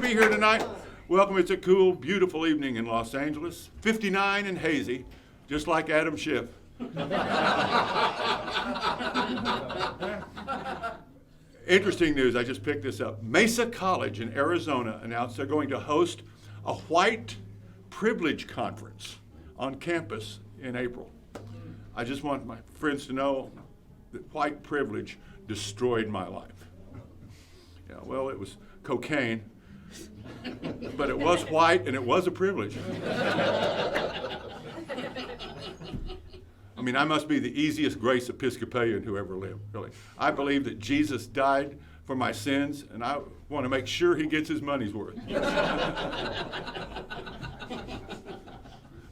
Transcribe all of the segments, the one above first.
be here tonight. Welcome. It's a cool, beautiful evening in Los Angeles. 59 and hazy, just like Adam Schiff. Interesting news, I just picked this up. Mesa College in Arizona announced they're going to host a white privilege conference on campus in April. I just want my friends to know that white privilege destroyed my life. Yeah, well, it was cocaine, but it was white and it was a privilege. I mean, I must be the easiest grace Episcopalian who ever lived, really. I believe that Jesus died for my sins, and I want to make sure he gets his money's worth.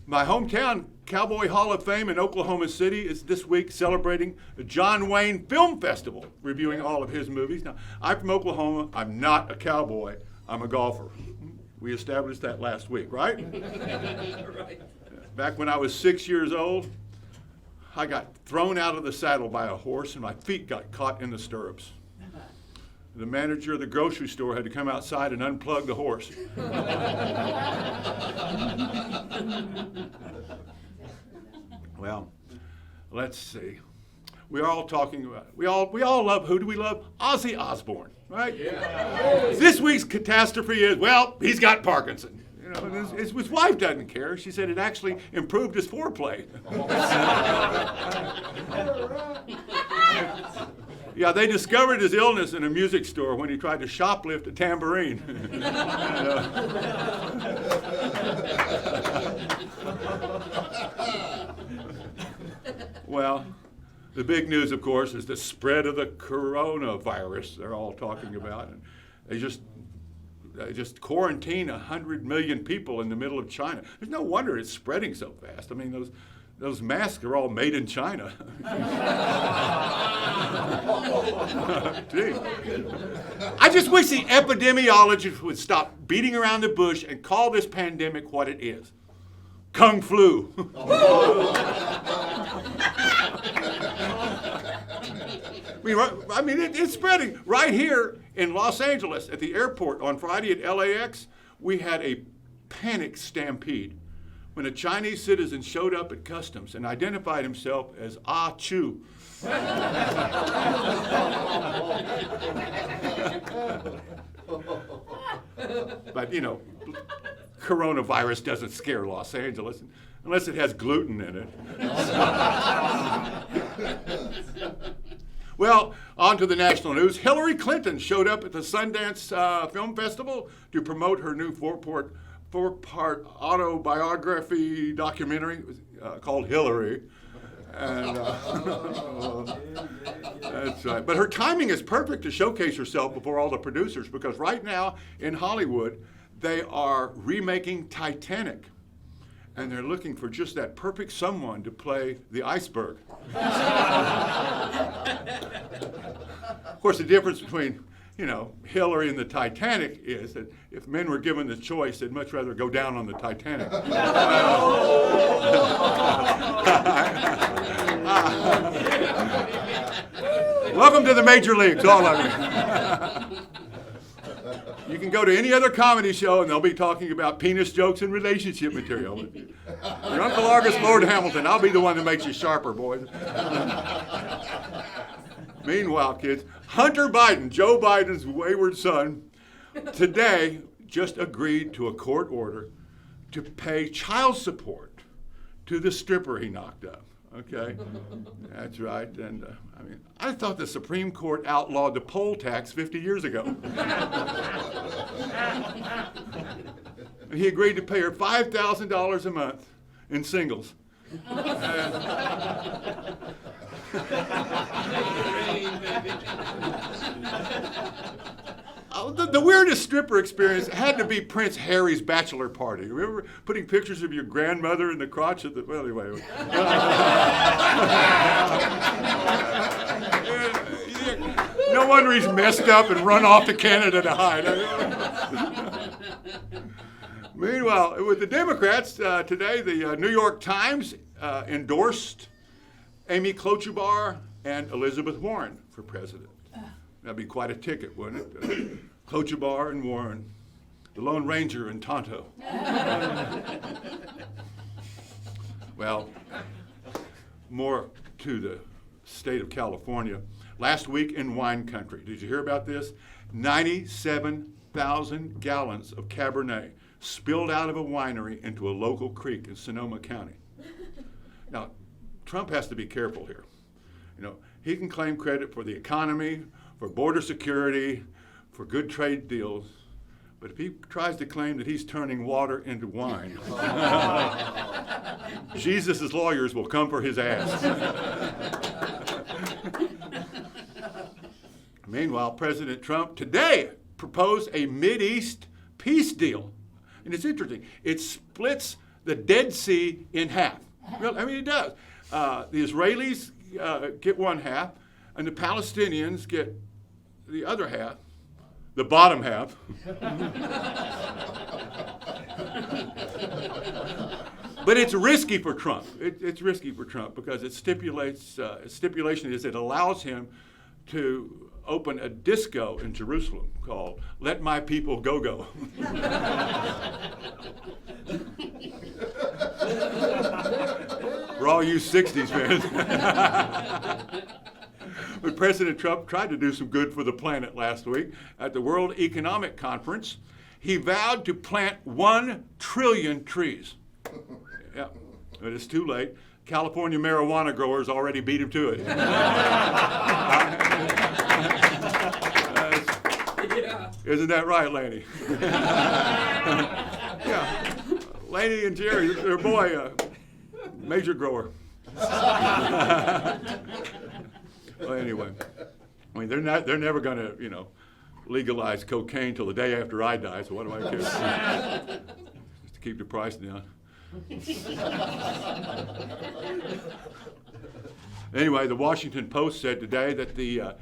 My hometown Cowboy Hall of Fame in Oklahoma City is this week celebrating the John Wayne Film Festival, reviewing all of his movies. Now, I'm from Oklahoma. I'm not a cowboy. I'm a golfer. We established that last week, right? Right. Back when I was 6 years old, I got thrown out of the saddle by a horse and my feet got caught in the stirrups. The manager of the grocery store had to come outside and unplug the horse. Well, let's see. We are all talking about, we all love, who do we love? Ozzy Osbourne, right? Yeah. This week's catastrophe is, well, he's got Parkinson. You know, his wife doesn't care. She said it actually improved his foreplay. Yeah, they discovered his illness in a music store when he tried to shoplift a tambourine. Well, the big news, of course, is the spread of the coronavirus they're all talking about. And they just quarantine 100 million people in the middle of China. There's no wonder it's spreading so fast. I mean, those masks are all made in China. Gee. I just wish the epidemiologists would stop beating around the bush and call this pandemic what it is. Kung flu. I mean, it's spreading. Right here in Los Angeles at the airport on Friday at LAX, we had a panic stampede when a Chinese citizen showed up at customs and identified himself as Ah Chu. But, you know, coronavirus doesn't scare Los Angeles unless it has gluten in it. Well, on to the national news. Hillary Clinton showed up at the Sundance Film Festival to promote her new four-part autobiography documentary called Hillary. And, that's right. But her timing is perfect to showcase herself before all the producers, because right now in Hollywood, they are remaking Titanic. And they're looking for just that perfect someone to play the iceberg. Of course, the difference between, you know, Hillary and the Titanic is that if men were given the choice, they'd much rather go down on the Titanic. Welcome to the major leagues, all of you. You can go to any other comedy show and they'll be talking about penis jokes and relationship material. Your Uncle Argus Lord Hamilton, I'll be the one that makes you sharper, boys. Meanwhile, kids, Hunter Biden, Joe Biden's wayward son, today just agreed to a court order to pay child support to the stripper he knocked up. Okay, that's right. And I mean, I thought the Supreme Court outlawed the poll tax 50 years ago. He agreed to pay her $5,000 a month in singles. The weirdest stripper experience had to be Prince Harry's bachelor party. Remember putting pictures of your grandmother in the crotch of the, well, anyway. No wonder he's messed up and run off to Canada to hide. Meanwhile, with the Democrats, today the New York Times endorsed Amy Klobuchar and Elizabeth Warren for president. That'd be quite a ticket, wouldn't it? Klobuchar and Warren. the Lone Ranger in Tonto. Well, more to the state of California. Last week in wine country, did you hear about this? 97,000 gallons of Cabernet spilled out of a winery into a local creek in Sonoma County. Now, Trump has to be careful here. He can claim credit for the economy, for border security, for good trade deals, but if he tries to claim that he's turning water into wine, Jesus' lawyers will come for his ass. Meanwhile, President Trump today proposed a Mideast peace deal. And it's interesting. It splits the Dead Sea in half. Really, I mean, it does. The Israelis get one half, and the Palestinians get the other half, the bottom half. But it's risky for Trump. It's risky for Trump because its stipulation is it allows him to open a disco in Jerusalem called Let My People Go Go. For all you 60s fans. But President Trump tried to do some good for the planet last week at the World Economic Conference. He vowed to plant 1 trillion trees. Yeah, but it's too late. California marijuana growers already beat him to it. Isn't that right, Laney? Yeah, Laney and Jerry, their boy, major grower. Well, anyway, I mean, they're never going to, legalize cocaine till the day after I die. So what do I care? Just to keep the price down. Anyway, the Washington Post said today that the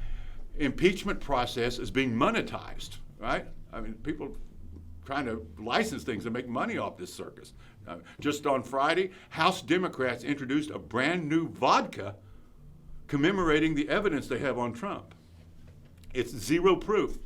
impeachment process is being monetized, right? I mean, people trying to license things and make money off this circus. Just on Friday, House Democrats introduced a brand new vodka commemorating the evidence they have on Trump. It's zero proof.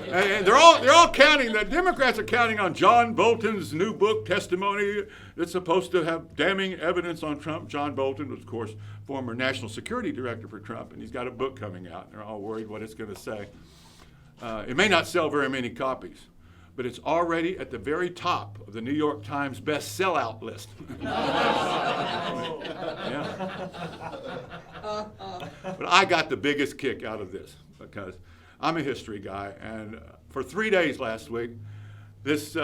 And they're all counting. The Democrats are counting on John Bolton's new book, Testimony, that's supposed to have damning evidence on Trump. John Bolton was, of course, former national security director for Trump, and he's got a book coming out. They're all worried what it's going to say. It may not sell very many copies, but it's already at the very top of the New York Times best sellout list. Yeah. But I got the biggest kick out of this because I'm a history guy, and for 3 days last week, these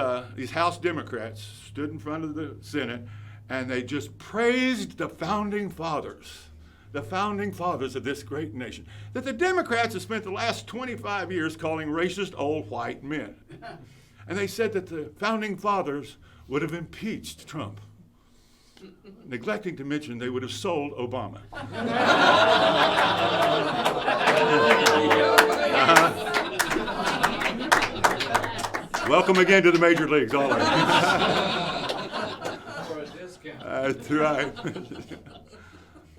House Democrats stood in front of the Senate, and they just praised the founding fathers of this great nation, that the Democrats have spent the last 25 years calling racist old white men. And they said that the founding fathers would have impeached Trump, neglecting to mention they would have sold Obama. Welcome again to the major leagues, all right. For a discount. That's right.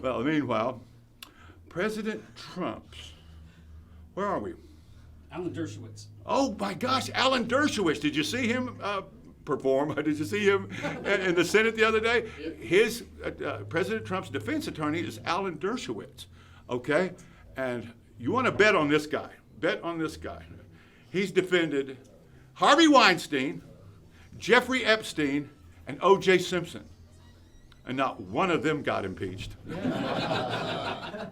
Well, meanwhile, President Trump's, where are we? Alan Dershowitz. Oh my gosh, Alan Dershowitz. Did you see him perform? Did you see him in the Senate the other day? His President Trump's defense attorney is Alan Dershowitz. Okay? And you want to bet on this guy. Bet on this guy. He's defended Harvey Weinstein, Jeffrey Epstein, and O.J. Simpson. And not one of them got impeached. I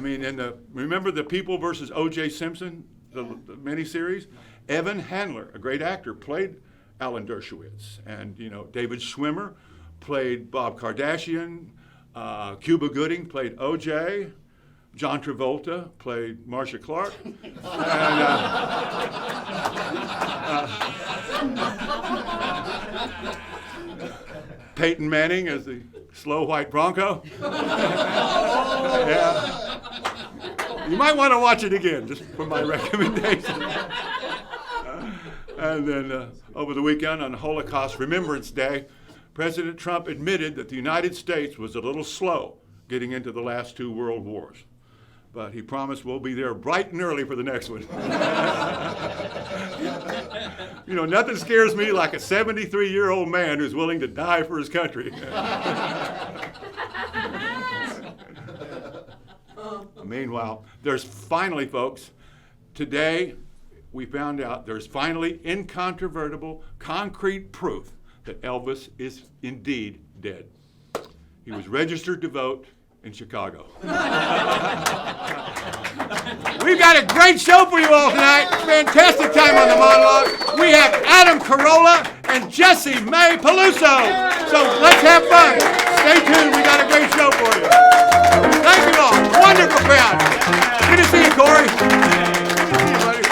mean, remember the People versus O.J. Simpson, the miniseries? Evan Handler, a great actor, played Alan Dershowitz. And, David Schwimmer played Bob Kardashian. Cuba Gooding played O.J. John Travolta played Marcia Clark. Peyton Manning as the slow white Bronco. Yeah. You might want to watch it again, just for my recommendation. And then over the weekend on Holocaust Remembrance Day, President Trump admitted that the United States was a little slow getting into the last two world wars. but he promised we'll be there bright and early for the next one. You know, nothing scares me like a 73-year-old man who's willing to die for his country. Meanwhile, there's finally, folks, today we found out there's finally incontrovertible, concrete proof that Elvis is indeed dead. He was registered to vote in Chicago. We've got a great show for you all tonight. Fantastic time on the monologue. We have Adam Carolla and Jessie Mae Peluso. So let's have fun. Stay tuned. We got a great show for you. Thank you all. Wonderful crowd. Good to see you, Corey. Good to see you, buddy.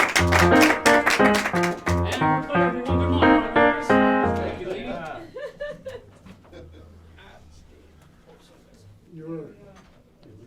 And good monologue, guys. Thank you, lady. You wanna-